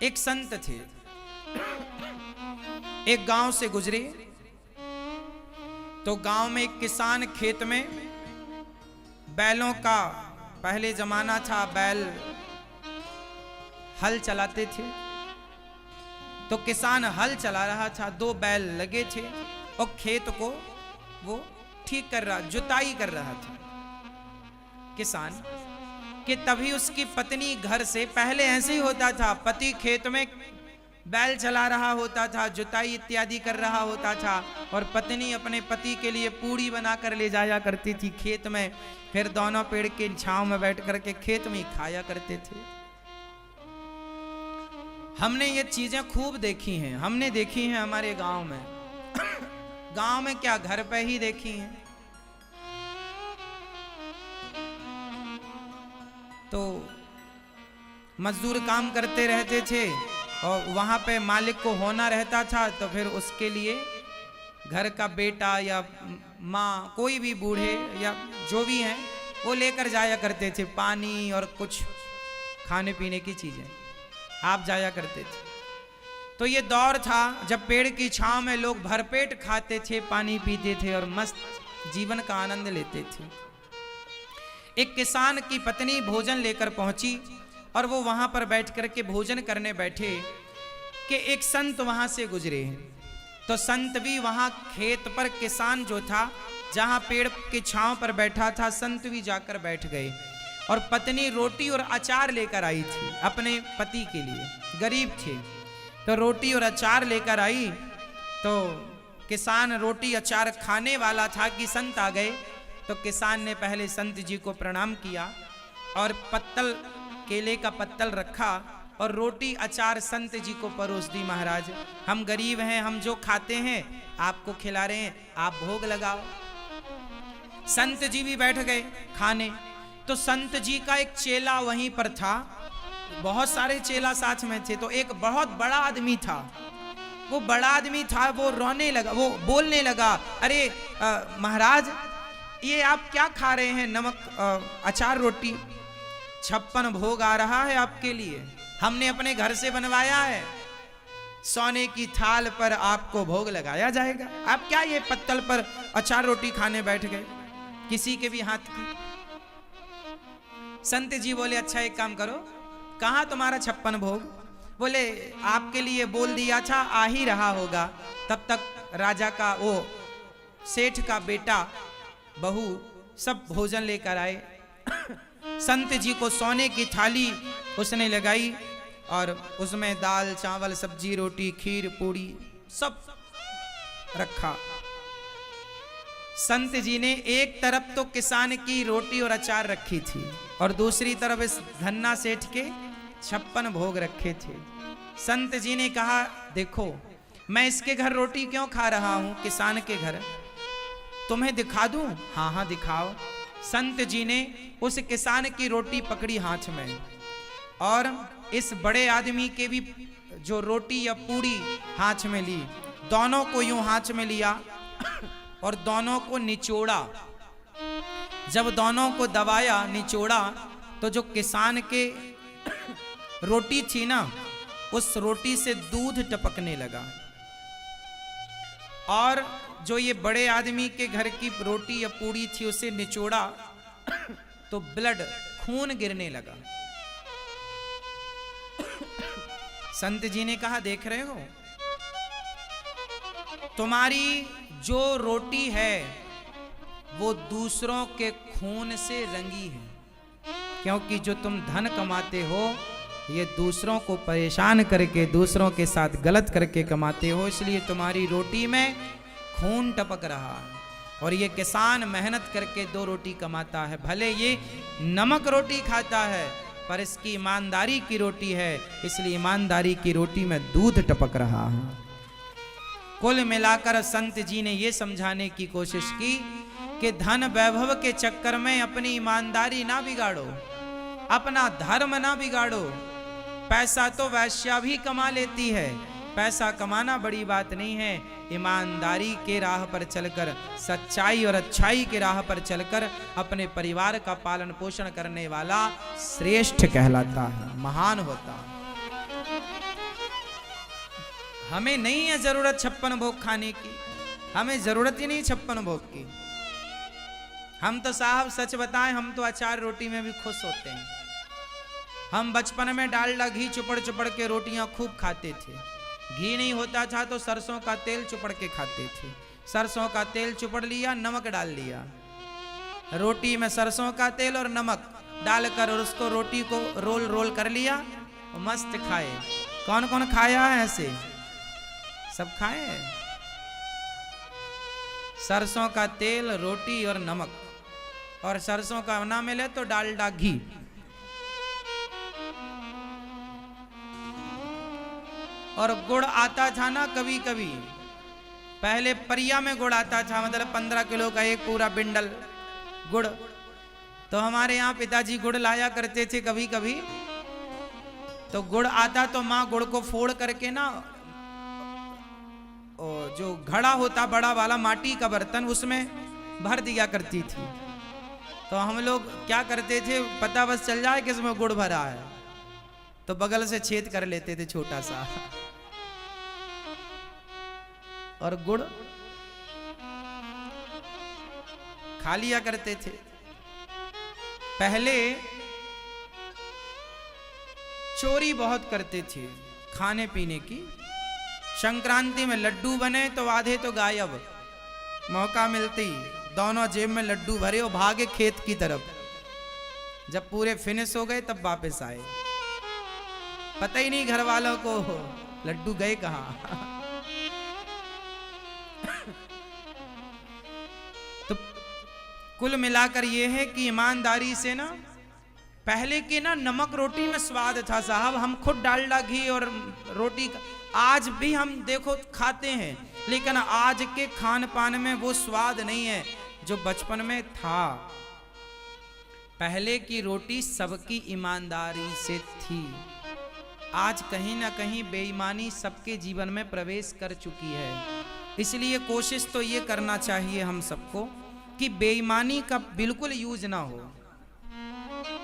एक संत थे, एक गांव से गुजरे तो गांव में एक किसान खेत में बैलों का, पहले जमाना था बैल हल चलाते थे, तो किसान हल चला रहा था, 2 बैल लगे थे और खेत को वो ठीक कर रहा, जुताई कर रहा था किसान कि तभी उसकी पत्नी घर से, पहले ऐसे ही होता था, पति खेत में बैल चला रहा होता था, जुताई इत्यादि कर रहा होता था और पत्नी अपने पति के लिए पूड़ी बनाकर ले जाया करती थी खेत में, फिर दोनों पेड़ के छांव में बैठ करके खेत में खाया करते थे। हमने ये चीजें खूब देखी हैं, हमने देखी हैं हमारे गांव में। गांव में क्या, घर पे ही देखी हैं। तो मजदूर काम करते रहते थे और वहां पे मालिक को होना रहता था, तो फिर उसके लिए घर का बेटा या माँ, कोई भी बूढ़े या जो भी हैं, वो लेकर जाया करते थे पानी और कुछ खाने पीने की चीजें, आप जाया करते थे। तो ये दौर था जब पेड़ की छांव में लोग भरपेट खाते थे, पानी पीते थे और मस्त जीवन का आनंद लेते थे। एक किसान की पत्नी भोजन लेकर पहुंची और वो वहां पर बैठ करके भोजन करने बैठे कि एक संत वहां से गुजरे। तो संत भी वहां खेत पर, किसान जो था जहां पेड़ के छांव पर बैठा था, संत भी जाकर बैठ गए और पत्नी रोटी और अचार लेकर आई थी अपने पति के लिए, गरीब थे तो रोटी और अचार लेकर आई। तो किसान रोटी अचार खाने वाला था कि संत आ गए, तो किसान ने पहले संत जी को प्रणाम किया और पत्तल, केले का पत्तल रखा और रोटी अचार संत जी को परोस दी। महाराज, हम गरीब हैं, हम जो खाते हैं आपको खिला रहे हैं, आप भोग लगाओ। संत जी भी बैठ गए खाने। तो संत जी का एक चेला वहीं पर था, बहुत सारे चेला साथ में थे, तो एक बहुत बड़ा आदमी था। वो बड़ा आदमी था, वो रोने लगा, वो बोलने लगा, अरे महाराज ये आप क्या खा रहे हैं, नमक अचार रोटी, 56 भोग आ रहा है आपके लिए, हमने अपने घर से बनवाया है, सोने की थाल पर आपको भोग लगाया जाएगा, आप क्या ये पत्तल पर अचार रोटी खाने बैठ गए किसी के भी हाथ की। संत जी बोले, अच्छा एक काम करो, कहाँ तुम्हारा 56 भोग? बोले आपके लिए बोल दिया था, आ ही रहा होगा। तब तक राजा का, वो सेठ का बेटा, बहू सब भोजन लेकर आए। संत जी को सोने की थाली उसने लगाई और उसमें दाल चावल सब्जी रोटी खीर पूड़ी सब रखा। संत जी ने एक तरफ तो किसान की रोटी और अचार रखी थी और दूसरी तरफ इस धन्ना सेठ के 56 भोग रखे थे। संत जी ने कहा, देखो मैं इसके घर रोटी क्यों खा रहा हूं, किसान के घर, तुम्हें दिखा दूं? हाँ हाँ दिखाओ। संत जी ने उस किसान की रोटी पकड़ी हाथ में और इस बड़े आदमी के भी जो रोटी या पूड़ी हाथ में ली, दोनों को यूं हाथ में लिया और दोनों को निचोड़ा। जब दोनों को दबाया, निचोड़ा, तो जो किसान के रोटी थी ना, उस रोटी से दूध टपकने लगा और जो ये बड़े आदमी के घर की रोटी या पूड़ी थी उसे निचोड़ा तो ब्लड, खून गिरने लगा। संत जी ने कहा, देख रहे हो, तुम्हारी जो रोटी है वो दूसरों के खून से रंगी है, क्योंकि जो तुम धन कमाते हो ये दूसरों को परेशान करके, दूसरों के साथ गलत करके कमाते हो, इसलिए तुम्हारी रोटी में खून टपक रहा है। और ये किसान मेहनत करके 2 रोटी कमाता है, भले ये नमक रोटी खाता है पर इसकी ईमानदारी की रोटी है, इसलिए ईमानदारी की रोटी में दूध टपक रहा है। कुल मिलाकर संत जी ने ये समझाने की कोशिश की कि धन वैभव के चक्कर में अपनी ईमानदारी ना बिगाड़ो, अपना धर्म ना बिगाड़ो। पैसा तो वैश्या भी कमा लेती है, पैसा कमाना बड़ी बात नहीं है, ईमानदारी के राह पर चलकर, सच्चाई और अच्छाई के राह पर चलकर अपने परिवार का पालन पोषण करने वाला श्रेष्ठ कहलाता है, महान होता है। हमें नहीं है जरूरत 56 भोग खाने की, हमें जरूरत ही नहीं 56 भोग की। हम तो साहब सच बताएं, हम तो अचार रोटी में भी खुश होते हैं। हम बचपन में डालडा घी चुपड़ चुपड़ के रोटियां खूब खाते थे। घी नहीं होता था तो सरसों का तेल चुपड़ के खाते थे। सरसों का तेल चुपड़ लिया, नमक डाल लिया, रोटी में सरसों का तेल और नमक डालकर और उसको रोटी को रोल रोल कर लिया और मस्त खाए। कौन कौन खाया है ऐसे? सब खाए हैं। सरसों का तेल, रोटी और नमक, और सरसों का ना मिले तो डालडा घी। और गुड़ आता था ना कभी कभी, पहले परिया में गुड़ आता था, मतलब 15 किलो का एक पूरा बिंडल गुड़। तो हमारे यहाँ पिताजी गुड़ लाया करते थे कभी कभी। तो गुड़ आता तो माँ गुड़ को फोड़ करके ना, जो घड़ा होता बड़ा वाला माटी का बर्तन, उसमें भर दिया करती थी। तो हम लोग क्या करते थे, पता बस चल जाए कि इसमें गुड़ भरा है तो बगल से छेद कर लेते थे छोटा सा, और गुड़ खा लिया करते थे। पहले चोरी बहुत करते थे खाने पीने की। संक्रांति में लड्डू बने तो आधे तो गायब, मौका मिलती दोनों जेब में लड्डू भरे और भागे खेत की तरफ। जब पूरे फिनिश हो गए तब वापस आए, पता ही नहीं घर वालों को लड्डू गए कहां। तो कुल मिलाकर यह है कि ईमानदारी से ना, पहले के ना नमक रोटी में स्वाद था साहब। हम खुद डालडा घी और रोटी का आज भी हम देखो खाते हैं, लेकिन आज के खान पान में वो स्वाद नहीं है जो बचपन में था। पहले की रोटी सबकी ईमानदारी से थी। आज कहीं ना कहीं बेईमानी सबके जीवन में प्रवेश कर चुकी है। इसलिए कोशिश तो ये करना चाहिए हम सबको कि बेईमानी का बिल्कुल यूज ना हो,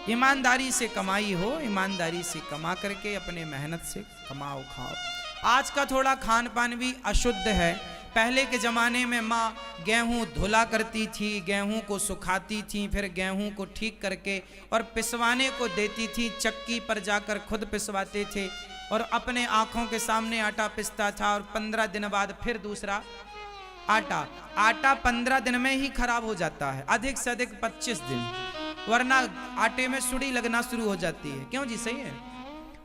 ईमानदारी से कमाई हो, ईमानदारी से कमा करके अपने मेहनत से कमाओ खाओ। आज का थोड़ा खान पान भी अशुद्ध है। पहले के ज़माने में माँ गेहूँ धुला करती थी, गेहूँ को सुखाती थी, फिर गेहूँ को ठीक करके और पिसवाने को देती थी। चक्की पर जाकर खुद पिसवाते थे और अपने आँखों के सामने आटा पिसता था, और 15 दिन बाद फिर दूसरा आटा 15 दिन में ही खराब हो जाता है, अधिक से अधिक 25 दिन, वरना आटे में सुड़ी लगना शुरू हो जाती है। क्यों जी? सही है।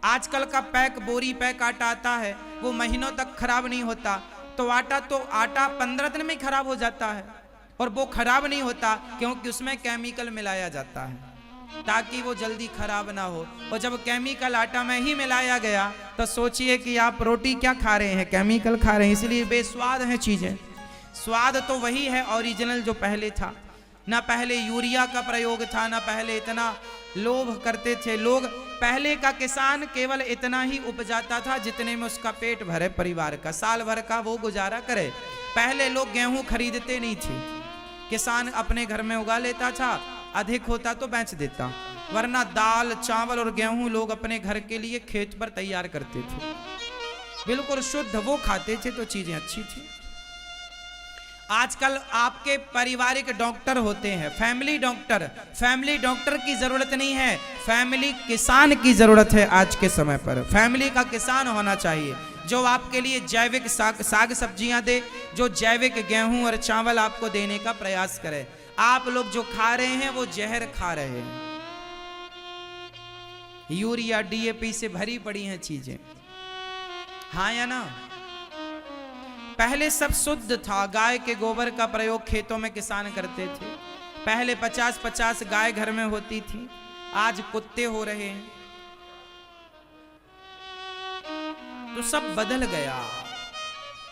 आजकल का पैक, बोरी पैक आटा आता है, वो महीनों तक खराब नहीं होता। तो आटा 15 दिन में खराब हो जाता है, और वो खराब नहीं होता क्योंकि उसमें केमिकल मिलाया जाता है ताकि वो जल्दी खराब ना हो। और जब केमिकल आटा में ही मिलाया गया तो सोचिए कि आप रोटी क्या खा रहे हैं, केमिकल खा रहे हैं। इसलिए बेस्वाद हैं चीजें। स्वाद तो वही है ओरिजिनल जो पहले था। ना पहले यूरिया का प्रयोग था, ना पहले इतना लोभ करते थे लोग। पहले का किसान केवल इतना ही उपजाता था जितने में उसका पेट भरे, परिवार का साल भर का वो गुजारा करे। पहले लोग गेहूं खरीदते नहीं थे, किसान अपने घर में उगा लेता था, अधिक होता तो बेच देता, वरना दाल चावल और गेहूं लोग अपने घर के लिए खेत पर तैयार करते थे, बिल्कुल शुद्ध वो खाते थे, तो चीजें अच्छी थी। आजकल आपके पारिवारिक डॉक्टर होते हैं, फैमिली डॉक्टर। फैमिली डॉक्टर की जरूरत नहीं है, फैमिली किसान की जरूरत है। आज के समय पर फैमिली का किसान होना चाहिए जो आपके लिए जैविक साग सब्जियां दे, जो जैविक गेहूं और चावल आपको देने का प्रयास करे। आप लोग जो खा रहे हैं वो जहर खा रहे हैं, यूरिया DAP से भरी पड़ी हैं चीजें, हाँ या ना? पहले सब शुद्ध था। गाय के गोबर का प्रयोग खेतों में किसान करते थे। पहले 50-50 गाय घर में होती थी, आज कुत्ते हो रहे हैं। तो सब बदल गया।